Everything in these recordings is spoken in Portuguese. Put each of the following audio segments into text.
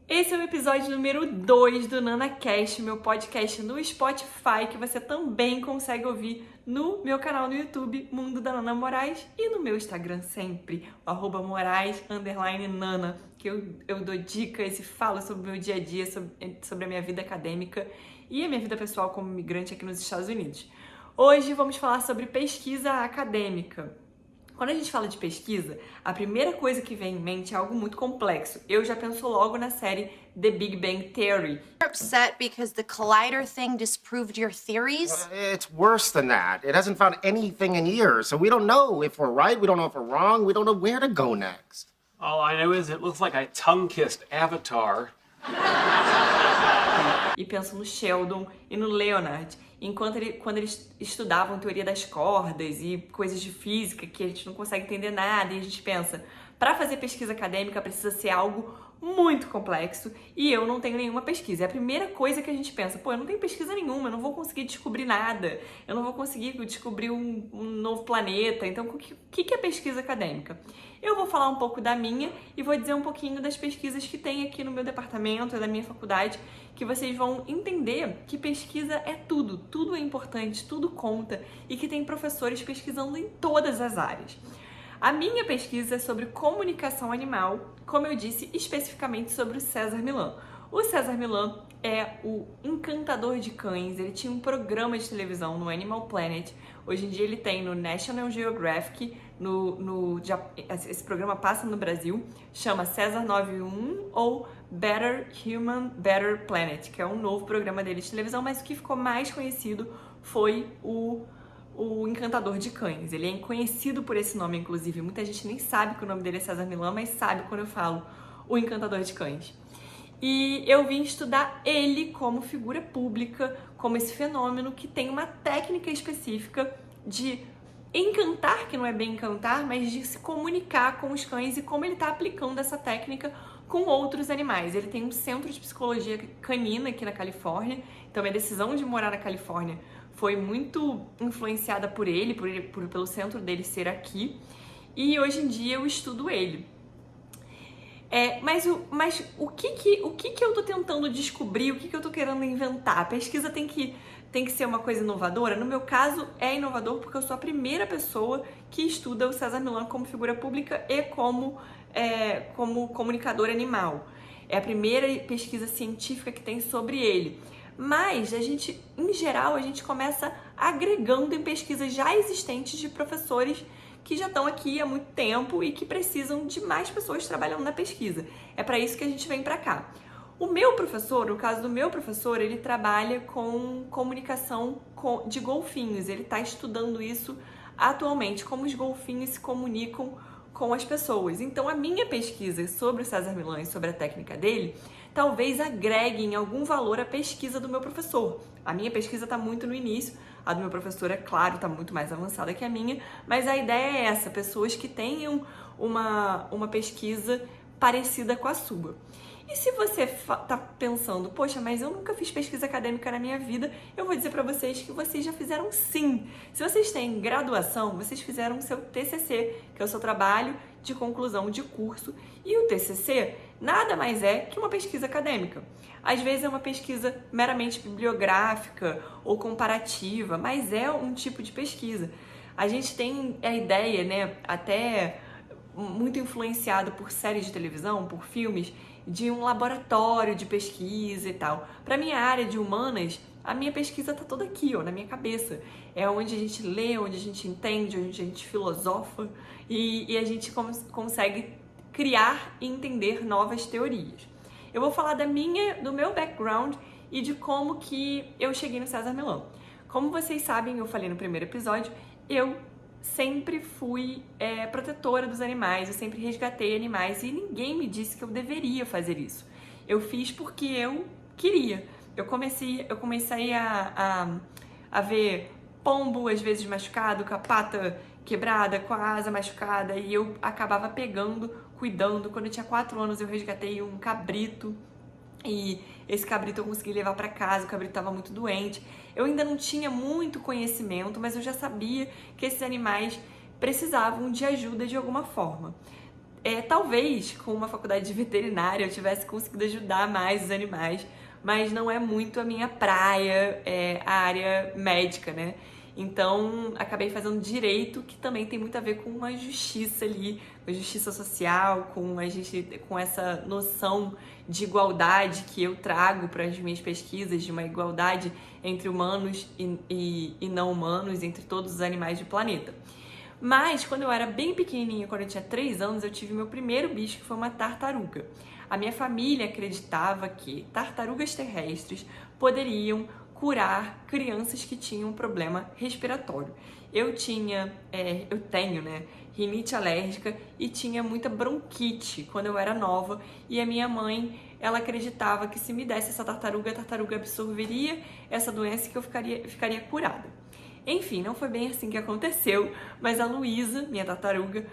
Esse é o episódio número 2 do NanaCast, meu podcast no Spotify, que você também consegue ouvir no meu canal no YouTube, Mundo da Nana Moraes, e no meu Instagram sempre, @Moraes_Nana, que eu dou dicas e falo sobre o meu dia a dia, sobre a minha vida acadêmica e a minha vida pessoal como imigrante aqui nos Estados Unidos. Hoje vamos falar sobre pesquisa acadêmica. Quando a gente fala de pesquisa, a primeira coisa que vem em mente é algo muito complexo. Eu já penso logo na série The Big Bang Theory. You're upset because the collider thing disproved your theories? It's worse than that. It hasn't found anything in years, so we don't know if we're right, we don't know if we're wrong, we don't know where to go next. All I know is it looks like I tongue-kissed Avatar. E penso no Sheldon e no Leonard, quando eles estudavam teoria das cordas e coisas de física que a gente não consegue entender nada, e a gente pensa, para fazer pesquisa acadêmica precisa ser algo muito complexo e eu não tenho nenhuma pesquisa. É a primeira coisa que a gente pensa, eu não tenho pesquisa nenhuma, eu não vou conseguir descobrir nada, eu não vou conseguir descobrir um novo planeta. Então, o que é pesquisa acadêmica? Eu vou falar um pouco da minha e vou dizer um pouquinho das pesquisas que tem aqui no meu departamento, da minha faculdade, que vocês vão entender que pesquisa é tudo, tudo é importante, tudo conta e que tem professores pesquisando em todas as áreas. A minha pesquisa é sobre comunicação animal, como eu disse, especificamente sobre o César Millan. O César Millan é o encantador de cães, ele tinha um programa de televisão no Animal Planet, hoje em dia ele tem no National Geographic, esse programa passa no Brasil, chama César 91 ou Better Human, Better Planet, que é um novo programa dele de televisão, mas o que ficou mais conhecido foi o encantador de cães. Ele é conhecido por esse nome, inclusive. Muita gente nem sabe que o nome dele é César Millan, mas sabe quando eu falo o encantador de cães. E eu vim estudar ele como figura pública, como esse fenômeno que tem uma técnica específica de encantar, que não é bem encantar, mas de se comunicar com os cães e como ele está aplicando essa técnica com outros animais. Ele tem um centro de psicologia canina aqui na Califórnia, então minha decisão de morar na Califórnia foi muito influenciada por ele, pelo centro dele ser aqui, e hoje em dia eu estudo ele. Mas o que eu tô tentando descobrir, o que eu tô querendo inventar? A pesquisa tem que ser uma coisa inovadora? No meu caso, é inovador porque eu sou a primeira pessoa que estuda o César Millan como figura pública e como comunicador animal. É a primeira pesquisa científica que tem sobre ele. Mas em geral, a gente começa agregando em pesquisas já existentes de professores que já estão aqui há muito tempo e que precisam de mais pessoas trabalhando na pesquisa. É para isso que a gente vem para cá. O meu professor, no caso do meu professor, ele trabalha com comunicação de golfinhos. Ele está estudando isso atualmente, como os golfinhos se comunicam com as pessoas. Então, a minha pesquisa sobre o César Millan e sobre a técnica dele talvez agreguem algum valor à pesquisa do meu professor. A minha pesquisa está muito no início, a do meu professor, é claro, está muito mais avançada que a minha, mas a ideia é essa, pessoas que tenham uma pesquisa parecida com a sua. E se você tá pensando, poxa, mas eu nunca fiz pesquisa acadêmica na minha vida, eu vou dizer para vocês que vocês já fizeram sim. Se vocês têm graduação, vocês fizeram o seu TCC, que é o seu trabalho de conclusão de curso, e o TCC nada mais é que uma pesquisa acadêmica. Às vezes é uma pesquisa meramente bibliográfica ou comparativa, mas é um tipo de pesquisa. A gente tem a ideia, né, até muito influenciado por séries de televisão, por filmes, de um laboratório de pesquisa e tal. Para minha área de humanas, a minha pesquisa tá toda aqui, na minha cabeça. É onde a gente lê, onde a gente entende, onde a gente filosofa e a gente consegue criar e entender novas teorias. Eu vou falar do meu background e de como que eu cheguei no César Millan. Como vocês sabem, eu falei no primeiro episódio, eu sempre fui protetora dos animais, eu sempre resgatei animais e ninguém me disse que eu deveria fazer isso. Eu fiz porque eu queria. Eu comecei a ver pombo às vezes machucado, com a pata quebrada, com a asa machucada, e eu acabava pegando, cuidando. Quando eu tinha 4 anos eu resgatei um cabrito e esse cabrito eu consegui levar para casa, o cabrito estava muito doente. Eu ainda não tinha muito conhecimento, mas eu já sabia que esses animais precisavam de ajuda de alguma forma. talvez com uma faculdade de veterinária eu tivesse conseguido ajudar mais os animais, mas não é muito a minha praia, a área médica, né? Então, acabei fazendo direito, que também tem muito a ver com a justiça ali, com a justiça social, com essa noção de igualdade que eu trago para as minhas pesquisas, de uma igualdade entre humanos e não humanos, entre todos os animais do planeta. Mas, quando eu era bem pequenininha, quando eu tinha 3 anos, eu tive meu primeiro bicho, que foi uma tartaruga. A minha família acreditava que tartarugas terrestres poderiam curar crianças que tinham problema respiratório. Eu tenho, né, rinite alérgica e tinha muita bronquite quando eu era nova, e a minha mãe, ela acreditava que se me desse essa tartaruga, a tartaruga absorveria essa doença e que eu ficaria curada. Enfim, não foi bem assim que aconteceu, mas a Luísa, minha tartaruga,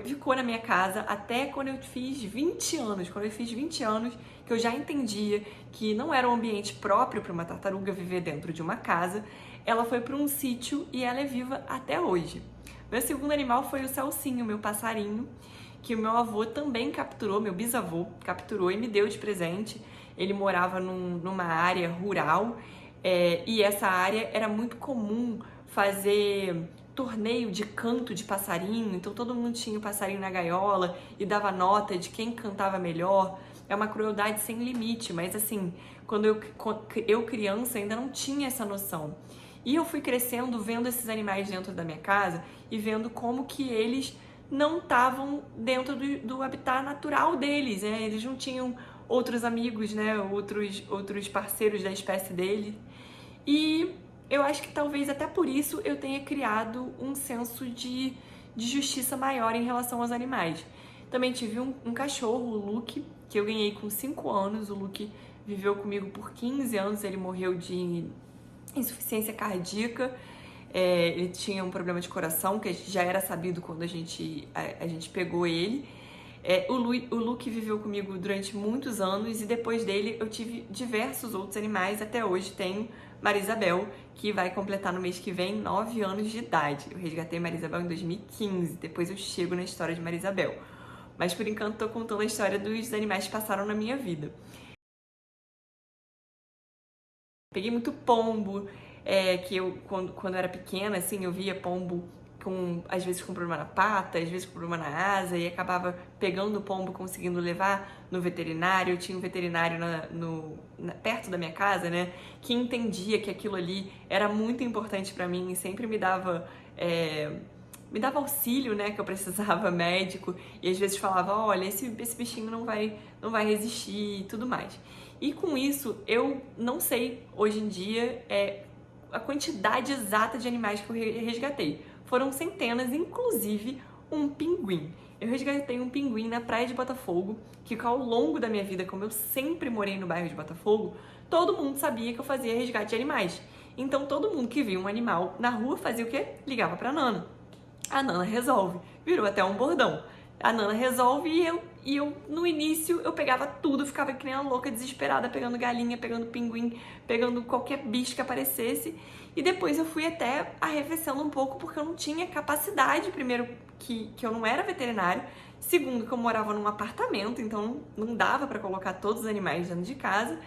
ficou na minha casa até quando eu fiz 20 anos. Quando eu fiz 20 anos, que eu já entendia que não era um ambiente próprio para uma tartaruga viver dentro de uma casa, ela foi para um sítio e ela é viva até hoje. Meu segundo animal foi o Celcinho, meu passarinho, que o meu avô também capturou, meu bisavô capturou e me deu de presente. Ele morava numa área rural, e essa área era muito comum fazer torneio de canto de passarinho, então todo mundo tinha o passarinho na gaiola e dava nota de quem cantava melhor. É uma crueldade sem limite, mas assim, quando eu criança ainda não tinha essa noção. E eu fui crescendo vendo esses animais dentro da minha casa e vendo como que eles não estavam dentro do habitat natural deles, né? Eles não tinham outros amigos, né? Outros parceiros da espécie dele. E eu acho que talvez até por isso eu tenha criado um senso de justiça maior em relação aos animais. Também tive um cachorro, o Luke, que eu ganhei com 5 anos. O Luke viveu comigo por 15 anos, ele morreu de insuficiência cardíaca. Ele tinha um problema de coração, que já era sabido quando a gente pegou ele. O Luke viveu comigo durante muitos anos e depois dele eu tive diversos outros animais. Até hoje tenho Marisabel, que vai completar no mês que vem 9 anos de idade. Eu resgatei Marisabel em 2015, depois eu chego na história de Marisabel. Mas por enquanto tô contando a história dos animais que passaram na minha vida. Peguei muito pombo, que eu, quando eu era pequena, assim, eu via pombo às vezes com problema na pata, às vezes com problema na asa, e acabava pegando o pombo, conseguindo levar no veterinário. Eu tinha um veterinário perto da minha casa, né, que entendia que aquilo ali era muito importante pra mim e sempre me dava auxílio, né, que eu precisava, médico, e às vezes falava, olha, esse bichinho não vai resistir e tudo mais. E com isso, eu não sei, hoje em dia, a quantidade exata de animais que eu resgatei. Foram centenas, inclusive um pinguim. Eu resgatei um pinguim na praia de Botafogo, que ao longo da minha vida, como eu sempre morei no bairro de Botafogo, todo mundo sabia que eu fazia resgate de animais. Então todo mundo que via um animal na rua fazia o quê? Ligava pra Nana. A Nana resolve. Virou até um bordão. A Nana resolve e eu no início, eu pegava tudo, ficava que nem uma louca, desesperada, pegando galinha, pegando pinguim, pegando qualquer bicho que aparecesse. E depois eu fui até arrefecendo um pouco, porque eu não tinha capacidade, primeiro, que eu não era veterinário, segundo, que eu morava num apartamento, então não dava pra colocar todos os animais dentro de casa.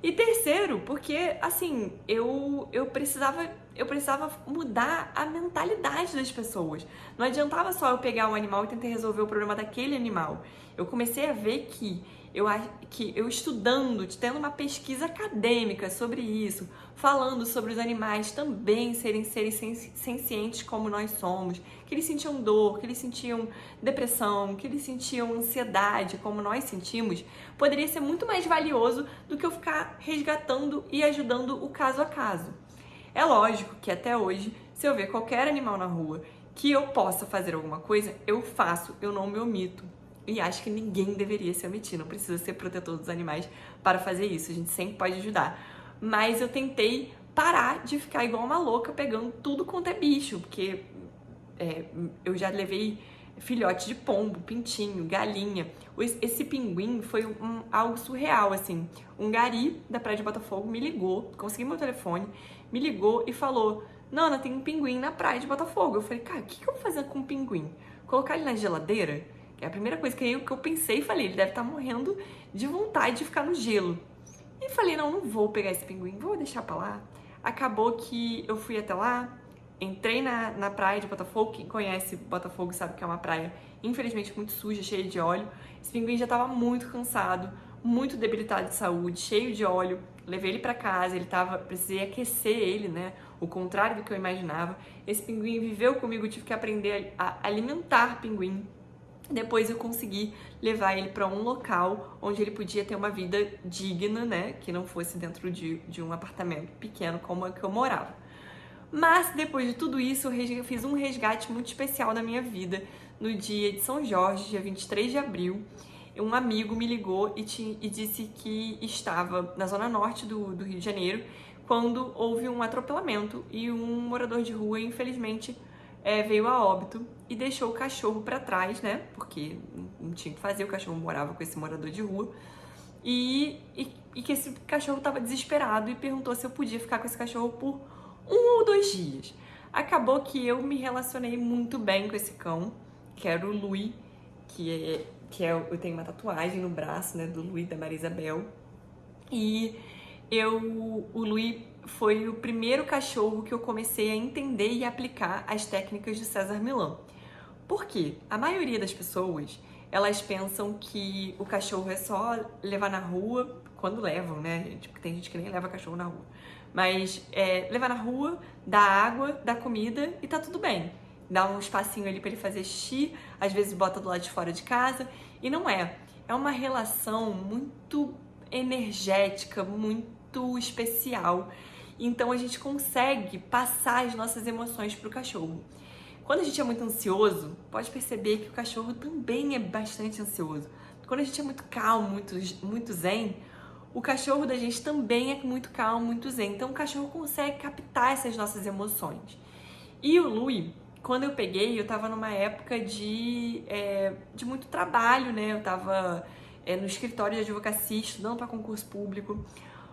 E terceiro, porque, assim, eu precisava mudar a mentalidade das pessoas. Não adiantava só eu pegar um animal e tentar resolver o problema daquele animal. Eu comecei a ver que eu estudando, tendo uma pesquisa acadêmica sobre isso, falando sobre os animais também serem sencientes como nós somos, que eles sentiam dor, que eles sentiam depressão, que eles sentiam ansiedade como nós sentimos, poderia ser muito mais valioso do que eu ficar resgatando e ajudando o caso a caso. É lógico que até hoje, se eu ver qualquer animal na rua que eu possa fazer alguma coisa, eu faço, eu não me omito. E acho que ninguém deveria se omitir, não precisa ser protetor dos animais para fazer isso, a gente sempre pode ajudar. Mas eu tentei parar de ficar igual uma louca pegando tudo quanto é bicho, porque eu já levei filhote de pombo, pintinho, galinha. Esse pinguim foi algo surreal, assim. Um gari da praia de Botafogo me ligou, consegui meu telefone, me ligou e falou: Nana, tem um pinguim na praia de Botafogo. Eu falei, cara, o que eu vou fazer com um pinguim? colocar ele na geladeira, que é a primeira coisa que eu pensei e falei, ele deve estar morrendo de vontade de ficar no gelo. E falei, não vou pegar esse pinguim, vou deixar pra lá. Acabou que eu fui até lá, entrei na praia de Botafogo. Quem conhece Botafogo sabe que é uma praia, infelizmente, muito suja, cheia de óleo. Esse pinguim já estava muito cansado, muito debilitado de saúde, cheio de óleo. Levei ele pra casa, precisei aquecer ele, né? O contrário do que eu imaginava. Esse pinguim viveu comigo, eu tive que aprender a alimentar pinguim. Depois eu consegui levar ele para um local onde ele podia ter uma vida digna, né? Que não fosse dentro de um apartamento pequeno como é que eu morava. Mas depois de tudo isso, eu fiz um resgate muito especial na minha vida. No dia de São Jorge, dia 23 de abril, um amigo me ligou e disse que estava na zona norte do Rio de Janeiro quando houve um atropelamento e um morador de rua, infelizmente, veio a óbito e deixou o cachorro pra trás, né? Porque não tinha o que fazer, o cachorro morava com esse morador de rua. E que esse cachorro tava desesperado e perguntou se eu podia ficar com esse cachorro por 1 ou 2 dias. Acabou que eu me relacionei muito bem com esse cão, que era o Louis, eu tenho uma tatuagem no braço, né, do Louis, da Maria Isabel. E o Louis foi o primeiro cachorro que eu comecei a entender e aplicar as técnicas de César Millan. Por quê? A maioria das pessoas, elas pensam que o cachorro é só levar na rua, quando levam, né, gente? Porque tem gente que nem leva cachorro na rua. Mas levar na rua, dar água, dar comida e tá tudo bem. Dá um espacinho ali pra ele fazer xixi, às vezes bota do lado de fora de casa. E não é. É uma relação muito energética, muito especial. Então a gente consegue passar as nossas emoções pro cachorro. Quando a gente é muito ansioso, pode perceber que o cachorro também é bastante ansioso. Quando a gente é muito calmo, muito zen, o cachorro da gente também é muito calmo, muito zen. Então o cachorro consegue captar essas nossas emoções. E o Louis, quando eu peguei, eu tava numa época de muito trabalho, né? Eu tava no escritório de advocacia, estudando para concurso público.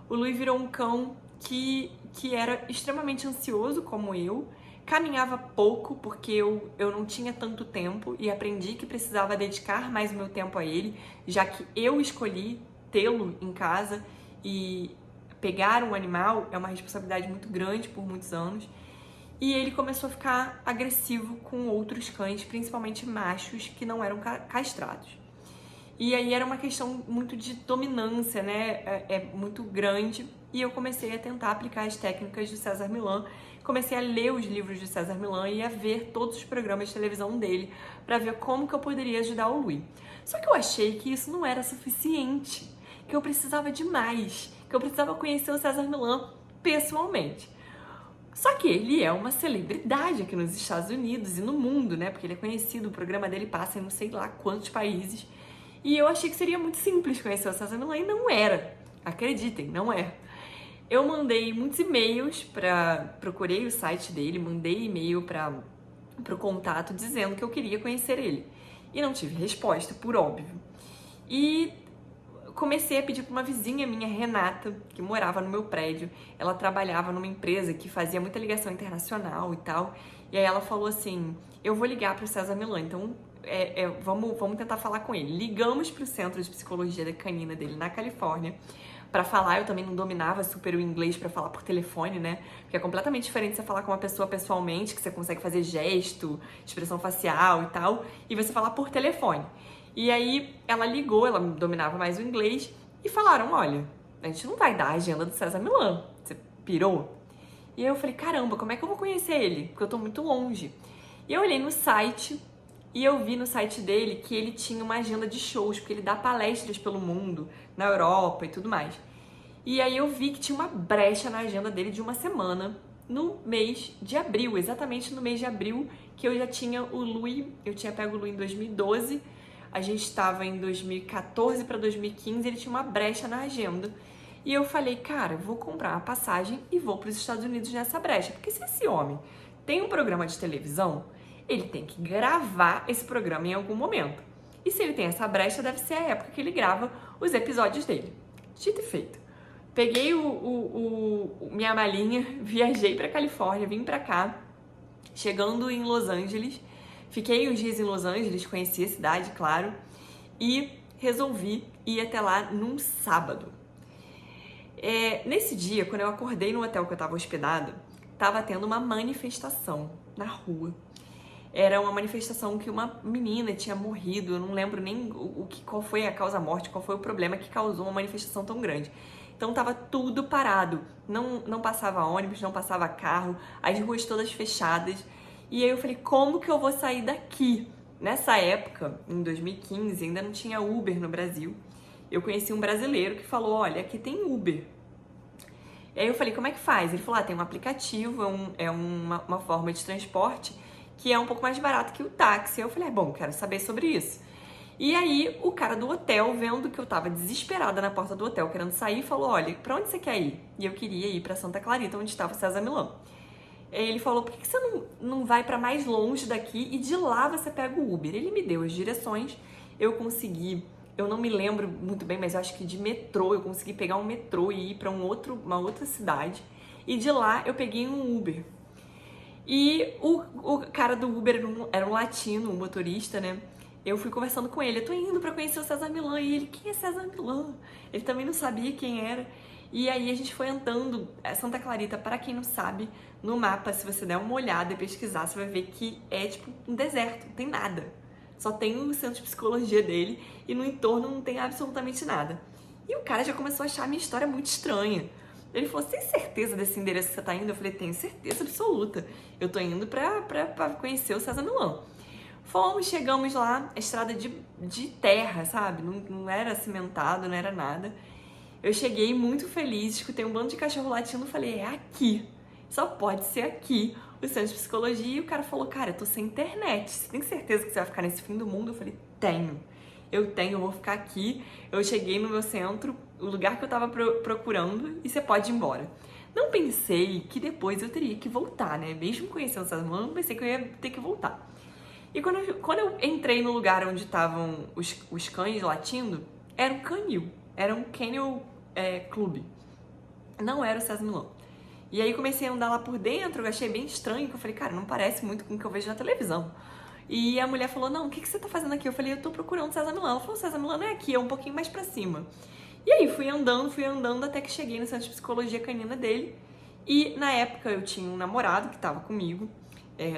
O Louis virou um cão que era extremamente ansioso, como eu, caminhava pouco, porque eu não tinha tanto tempo e aprendi que precisava dedicar mais o meu tempo a ele, já que eu escolhi tê-lo em casa e pegar um animal é uma responsabilidade muito grande por muitos anos. E ele começou a ficar agressivo com outros cães, principalmente machos, que não eram castrados. E aí era uma questão muito de dominância, né? Muito grande. E eu comecei a tentar aplicar as técnicas do César Millan. Comecei a ler os livros de César Millan e a ver todos os programas de televisão dele para ver como que eu poderia ajudar o Louis. Só que eu achei que isso não era suficiente, que eu precisava de mais, que eu precisava conhecer o César Millan pessoalmente. Só que ele é uma celebridade aqui nos Estados Unidos e no mundo, né? Porque ele é conhecido, o programa dele passa em não sei lá quantos países. E eu achei que seria muito simples conhecer o César Millan e não era. Acreditem, não é. Eu mandei muitos e-mails procurei o site dele, mandei e-mail pro contato dizendo que eu queria conhecer ele. E não tive resposta, por óbvio. E comecei a pedir para uma vizinha minha, Renata, que morava no meu prédio. Ela trabalhava numa empresa que fazia muita ligação internacional e tal. E aí ela falou assim, eu vou ligar pro César Millan, então vamos tentar falar com ele. Ligamos pro Centro de Psicologia Canina dele na Califórnia pra falar. Eu também não dominava super o inglês pra falar por telefone, né? Porque é completamente diferente você falar com uma pessoa pessoalmente, que você consegue fazer gesto, expressão facial e tal, e você falar por telefone. E aí ela ligou, ela dominava mais o inglês, e falaram, olha, a gente não vai dar a agenda do César Millan, você pirou? E aí eu falei, caramba, como é que eu vou conhecer ele? Porque eu tô muito longe. E eu olhei no site, e eu vi no site dele que ele tinha uma agenda de shows, porque ele dá palestras pelo mundo, na Europa e tudo mais. E aí eu vi que tinha uma brecha na agenda dele de uma semana, no mês de abril, exatamente no mês de abril, que eu já tinha o Louis, eu tinha pego o Louis em 2012, a gente estava em 2014 para 2015, ele tinha uma brecha na agenda. E eu falei, cara, eu vou comprar uma passagem e vou para os Estados Unidos nessa brecha. Porque se esse homem tem um programa de televisão, ele tem que gravar esse programa em algum momento. E se ele tem essa brecha, deve ser a época que ele grava os episódios dele. Dito e feito. Peguei minha malinha, viajei para Califórnia, vim para cá. Chegando em Los Angeles, Fiquei uns dias em Los Angeles, conheci a cidade, claro, e resolvi ir até lá num sábado. Nesse dia, quando eu acordei no hotel que eu estava hospedado, estava tendo uma manifestação na rua. Era uma manifestação que uma menina tinha morrido, eu não lembro nem qual foi a causa-morte, qual foi o problema que causou uma manifestação tão grande. Então tava tudo parado, não passava ônibus, não passava carro, as ruas todas fechadas. E aí eu falei, como que eu vou sair daqui? Nessa época, em 2015, ainda não tinha Uber no Brasil. Eu conheci um brasileiro que falou, olha, aqui tem Uber. E aí eu falei, como é que faz? Ele falou, tem um aplicativo, uma forma de transporte que é um pouco mais barato que o táxi. Eu falei, bom, quero saber sobre isso. E aí o cara do hotel, vendo que eu tava desesperada na porta do hotel, querendo sair, falou, olha, pra onde você quer ir? E eu queria ir pra Santa Clarita, onde estava o César Millan. Ele falou, por que você não vai pra mais longe daqui e de lá você pega o Uber? Ele me deu as direções, eu consegui, eu não me lembro muito bem, mas eu acho que de metrô, eu consegui pegar um metrô e ir pra uma outra cidade. E de lá eu peguei um Uber. E o cara do Uber era um latino, um motorista, né? Eu fui conversando com ele, eu tô indo pra conhecer o César Millan. E ele, quem é César Millan? Ele também não sabia quem era. E aí a gente foi andando. Santa Clarita, para quem não sabe, no mapa, se você der uma olhada e pesquisar, você vai ver que é tipo um deserto, não tem nada. Só tem o centro de psicologia dele e no entorno não tem absolutamente nada. E o cara já começou a achar a minha história muito estranha. Ele falou, você tem certeza desse endereço que você tá indo? Eu falei, tenho certeza absoluta. Eu tô indo pra conhecer o César Millan. Fomos, chegamos lá, a estrada de terra, sabe? Não era cimentado, não era nada. Eu cheguei muito feliz, escutei um bando de cachorro latindo, falei, é aqui. Só pode ser aqui o centro de psicologia. E o cara falou, cara, eu tô sem internet. Você tem certeza que você vai ficar nesse fim do mundo? Eu falei, tenho. Eu vou ficar aqui. Eu cheguei no meu centro, o lugar que eu tava procurando, e você pode ir embora. Não pensei que depois eu teria que voltar, né? Mesmo conhecendo o César Millan, não pensei que eu ia ter que voltar. E quando eu entrei no lugar onde estavam os cães latindo, era um canil. Era um Kennel Club. Não era o César Millan. E aí comecei a andar lá por dentro, eu achei bem estranho, que eu falei, cara, não parece muito com o que eu vejo na televisão. E a mulher falou, não, o que você tá fazendo aqui? Eu falei, eu tô procurando o César Millan. Ela falou, o César Millan não é aqui, é um pouquinho mais pra cima. E aí fui andando, até que cheguei no centro de psicologia canina dele. E na época eu tinha um namorado que tava comigo.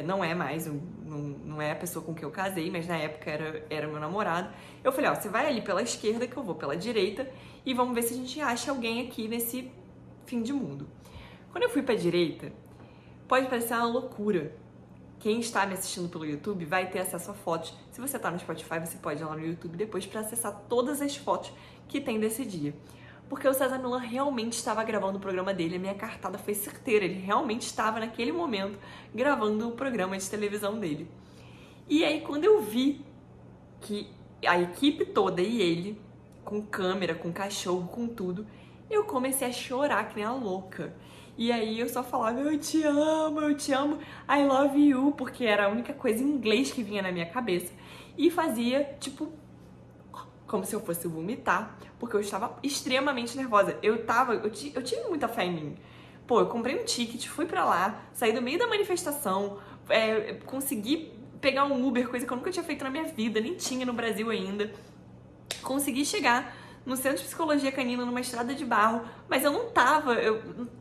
Não é mais, não é a pessoa com quem eu casei, mas na época era meu namorado. Eu falei, ó, você vai ali pela esquerda que eu vou pela direita e vamos ver se a gente acha alguém aqui nesse fim de mundo. Quando eu fui pra direita, pode parecer uma loucura. Quem está me assistindo pelo YouTube vai ter acesso a fotos. Se você tá no Spotify, você pode ir lá no YouTube depois para acessar todas as fotos que tem desse dia. Porque o César Millan realmente estava gravando o programa dele, a minha cartada foi certeira, ele realmente estava naquele momento gravando o programa de televisão dele. E aí quando eu vi que a equipe toda e ele, com câmera, com cachorro, com tudo, eu comecei a chorar que nem a louca. E aí eu só falava, eu te amo, I love you, porque era a única coisa em inglês que vinha na minha cabeça. E fazia, tipo, como se eu fosse vomitar, porque eu estava extremamente nervosa. Eu tive muita fé em mim. Pô, eu comprei um ticket, fui pra lá, saí do meio da manifestação, consegui pegar um Uber, coisa que eu nunca tinha feito na minha vida, nem tinha no Brasil ainda. Consegui chegar no centro de psicologia canina, numa estrada de barro, mas eu não tava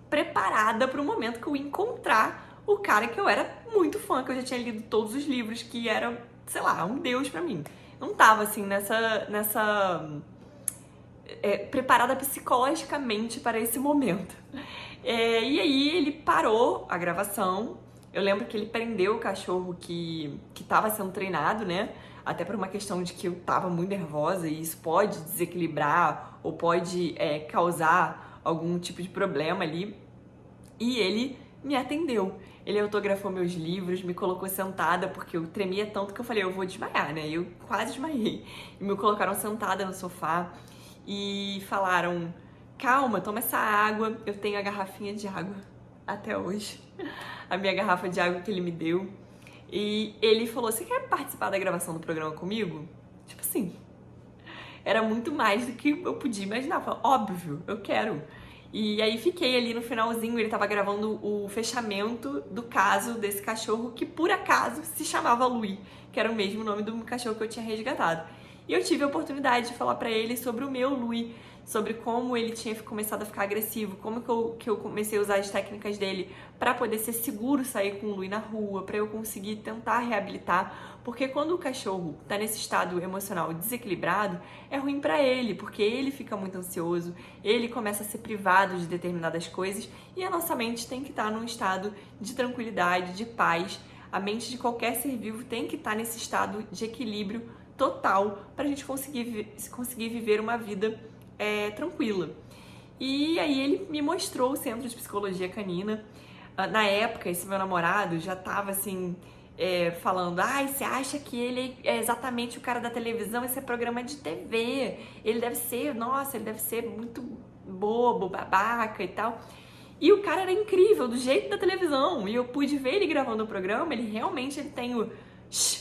preparada para o momento que eu ia encontrar o cara que eu era muito fã, que eu já tinha lido todos os livros, que era, sei lá, um deus pra mim. Não tava, assim, preparada psicologicamente para esse momento. E aí ele parou a gravação. Eu lembro que ele prendeu o cachorro que tava sendo treinado, né? Até por uma questão de que eu tava muito nervosa e isso pode desequilibrar ou pode causar algum tipo de problema ali. E ele me atendeu. Ele autografou meus livros, me colocou sentada, porque eu tremia tanto que eu falei, eu vou desmaiar, né? Eu quase desmaiei. E me colocaram sentada no sofá e falaram, calma, toma essa água. Eu tenho a garrafinha de água até hoje. A minha garrafa de água que ele me deu. E ele falou, você quer participar da gravação do programa comigo? Tipo assim, era muito mais do que eu podia imaginar. Eu falei, óbvio, eu quero. E aí fiquei ali no finalzinho, ele tava gravando o fechamento do caso desse cachorro que por acaso se chamava Louis, que era o mesmo nome do cachorro que eu tinha resgatado. E eu tive a oportunidade de falar pra ele sobre o meu Louis, sobre como ele tinha começado a ficar agressivo, como que eu comecei a usar as técnicas dele pra poder ser seguro sair com o Louis na rua, pra eu conseguir tentar reabilitar, porque quando o cachorro tá nesse estado emocional desequilibrado, é ruim pra ele, porque ele fica muito ansioso, ele começa a ser privado de determinadas coisas e a nossa mente tem que estar num estado de tranquilidade, de paz. A mente de qualquer ser vivo tem que estar nesse estado de equilíbrio total pra gente conseguir viver uma vida tranquila. E aí ele me mostrou o Centro de Psicologia Canina. Na época, esse meu namorado já tava assim, falando: ai, você acha que ele é exatamente o cara da televisão? Esse é programa de TV. Ele deve ser, nossa, ele deve ser muito bobo, babaca e tal. E o cara era incrível, do jeito da televisão. E eu pude ver ele gravando o programa, ele realmente tem o...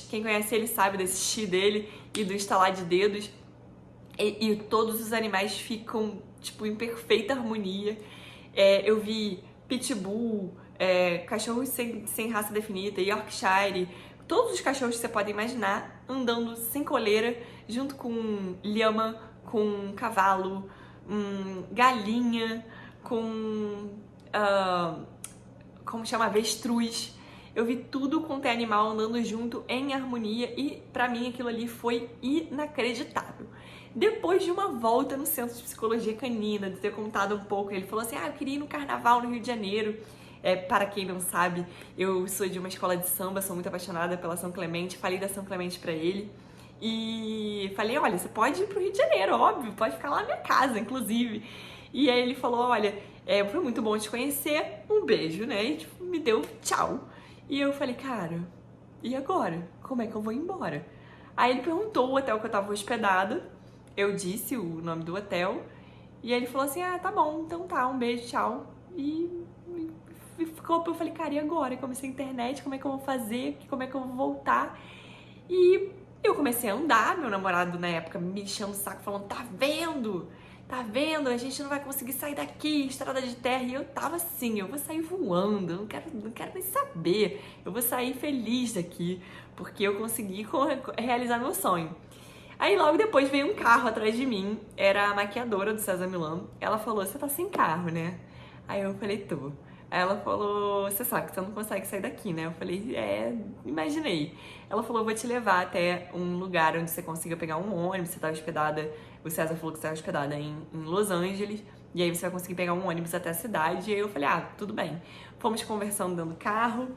Quem conhece ele sabe desse chi dele e do estalar de dedos. E todos os animais ficam, tipo, em perfeita harmonia. Eu vi pitbull, cachorros sem raça definida, Yorkshire, todos os cachorros que você pode imaginar andando sem coleira, junto com lhama, com cavalo, galinha, com... como chama? Avestruz. Eu vi tudo quanto é animal andando junto em harmonia e pra mim aquilo ali foi inacreditável. Depois de uma volta no Centro de Psicologia Canina, de ter contado um pouco, ele falou assim: eu queria ir no carnaval no Rio de Janeiro. Para quem não sabe, eu sou de uma escola de samba, sou muito apaixonada pela São Clemente, falei da São Clemente pra ele. E falei: olha, você pode ir pro Rio de Janeiro, óbvio, pode ficar lá na minha casa, inclusive. E aí ele falou: olha, foi muito bom te conhecer, um beijo, né? E tipo, me deu tchau. E eu falei: cara, e agora? Como é que eu vou embora? Aí ele perguntou o hotel que eu tava hospedada, eu disse o nome do hotel, e aí ele falou assim: ah, tá bom, então tá, um beijo, tchau. E ficou, eu falei: cara, e agora? Eu comecei a internet, como é que eu vou fazer? Como é que eu vou voltar? E eu comecei a andar, meu namorado na época me enchendo o saco, falando: tá vendo? Tá vendo? A gente não vai conseguir sair daqui, estrada de terra. E eu tava assim: eu vou sair voando, eu não quero nem saber. Eu vou sair feliz daqui, porque eu consegui realizar meu sonho. Aí logo depois veio um carro atrás de mim, era a maquiadora do César Millan. Ela falou: você tá sem carro, né? Aí eu falei: tô. Aí ela falou: você sabe que você não consegue sair daqui, né? Eu falei: imaginei. Ela falou: vou te levar até um lugar onde você consiga pegar um ônibus. Você tá hospedada, o César falou que você tá hospedada em Los Angeles, e aí você vai conseguir pegar um ônibus até a cidade. E aí eu falei: ah, tudo bem. Fomos conversando dentro do carro,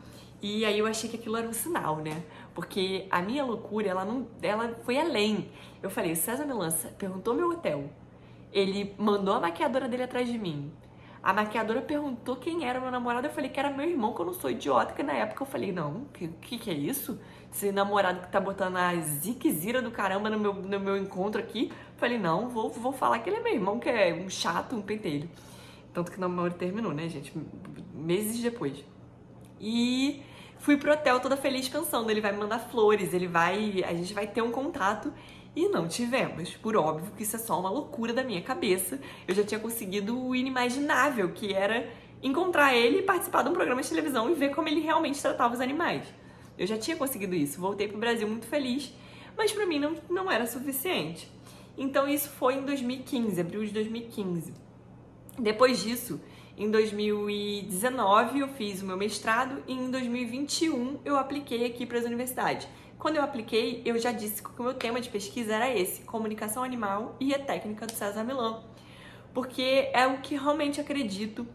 e aí eu achei que aquilo era um sinal, né? Porque a minha loucura, ela foi além. Eu falei: o César Millan perguntou meu hotel, ele mandou a maquiadora dele atrás de mim. A maquiadora perguntou quem era meu namorado, eu falei que era meu irmão, que eu não sou idiota, que na época eu falei: não, que é isso? Esse namorado que tá botando a ziquezira do caramba no meu encontro aqui. Eu falei: não, vou falar que ele é meu irmão, que é um chato, um pentelho. Tanto que o namoro terminou, né, gente? Meses depois. E fui pro hotel toda feliz pensando: ele vai me mandar flores, a gente vai ter um contato. E não tivemos, por óbvio que isso é só uma loucura da minha cabeça. Eu já tinha conseguido o inimaginável, que era encontrar ele e participar de um programa de televisão e ver como ele realmente tratava os animais. Eu já tinha conseguido isso, voltei pro Brasil muito feliz, mas pra mim não era suficiente. Então isso foi em 2015, abril de 2015. Depois disso, em 2019 eu fiz o meu mestrado e em 2021 eu apliquei aqui para as universidades. Quando eu apliquei, eu já disse que o meu tema de pesquisa era esse: comunicação animal e a técnica do César Millan. Porque é o que realmente acredito.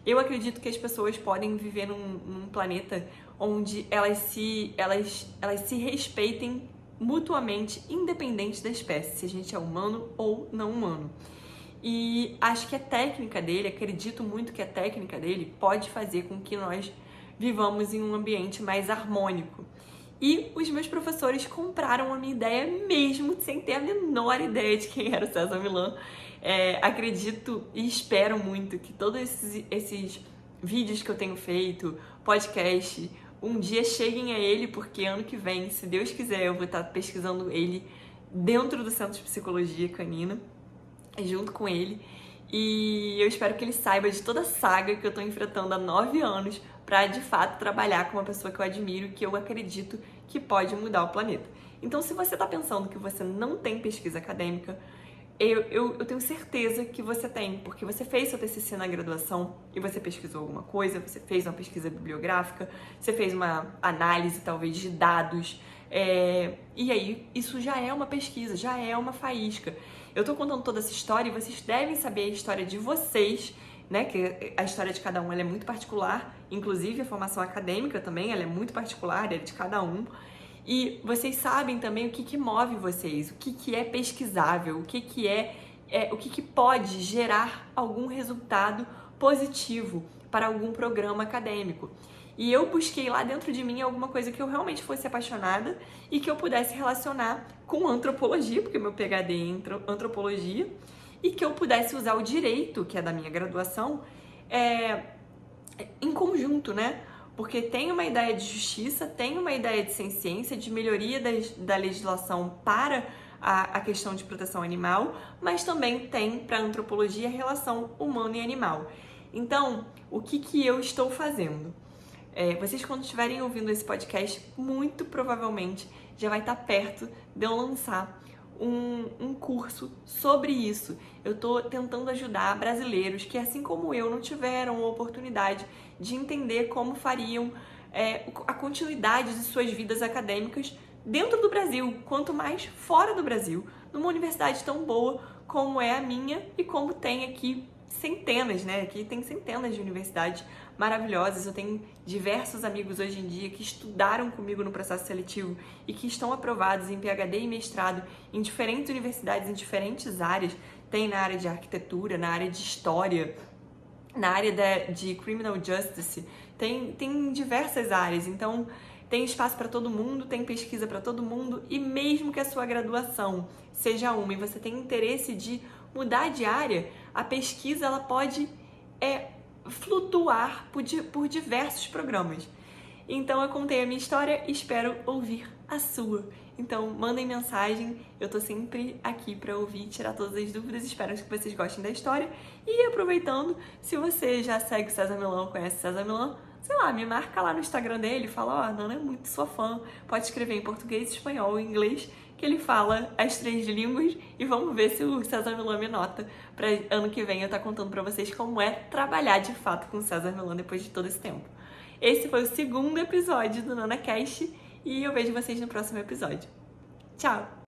Eu acredito que as pessoas podem viver num planeta onde elas se respeitem mutuamente, independente da espécie, se a gente é humano ou não humano. E acho que a técnica dele, acredito muito que a técnica dele pode fazer com que nós vivamos em um ambiente mais harmônico. E os meus professores compraram a minha ideia mesmo sem ter a menor ideia de quem era o César Millan. Acredito e espero muito que todos esses vídeos que eu tenho feito, podcast, um dia cheguem a ele, porque ano que vem, se Deus quiser, eu vou estar pesquisando ele dentro do Centro de Psicologia Canina, junto com ele. E eu espero que ele saiba de toda a saga que eu tô enfrentando há 9 anos pra, de fato, trabalhar com uma pessoa que eu admiro e que eu acredito que pode mudar o planeta. Então, se você tá pensando que você não tem pesquisa acadêmica, eu tenho certeza que você tem, porque você fez seu TCC na graduação e você pesquisou alguma coisa, você fez uma pesquisa bibliográfica, você fez uma análise, talvez, de dados, e aí isso já é uma pesquisa, já é uma faísca. Eu tô contando toda essa história e vocês devem saber a história de vocês, né? Que a história de cada um ela é muito particular, inclusive a formação acadêmica também, ela é muito particular, é de cada um. E vocês sabem também o que move vocês, o que é pesquisável, o que pode gerar algum resultado positivo para algum programa acadêmico. E eu busquei lá dentro de mim alguma coisa que eu realmente fosse apaixonada e que eu pudesse relacionar com antropologia, porque meu PhD é em antropologia, e que eu pudesse usar o direito, que é da minha graduação, em conjunto, né? Porque tem uma ideia de justiça, tem uma ideia de ciência, de melhoria da legislação para a questão de proteção animal, mas também tem para a antropologia a relação humano e animal. Então, o que eu estou fazendo? Vocês, quando estiverem ouvindo esse podcast, muito provavelmente já vai estar perto de eu lançar um curso sobre isso. Eu estou tentando ajudar brasileiros que, assim como eu, não tiveram a oportunidade de entender como fariam a continuidade de suas vidas acadêmicas dentro do Brasil, quanto mais fora do Brasil, numa universidade tão boa como é a minha e como tem aqui centenas, né? Aqui tem centenas de universidades maravilhosas. Eu tenho diversos amigos hoje em dia que estudaram comigo no processo seletivo e que estão aprovados em PhD e mestrado em diferentes universidades, em diferentes áreas. Tem na área de arquitetura, na área de história, na área de criminal justice, tem diversas áreas. Então, tem espaço para todo mundo, tem pesquisa para todo mundo, e mesmo que a sua graduação seja uma e você tenha interesse de mudar de área, a pesquisa ela pode flutuar por diversos programas. Então eu contei a minha história e espero ouvir a sua. Então mandem mensagem, eu tô sempre aqui para ouvir e tirar todas as dúvidas. Espero que vocês gostem da história. E aproveitando, se você já segue o César Millan, conhece o César Millan, sei lá, me marca lá no Instagram dele, fala, ó, a Nana é muito sua fã, pode escrever em português, espanhol e inglês, que ele fala as 3 línguas, e vamos ver se o César Millan me nota pra ano que vem eu estar contando pra vocês como é trabalhar de fato com o César Millan depois de todo esse tempo. Esse foi o 2º episódio do NanaCast e eu vejo vocês no próximo episódio. Tchau!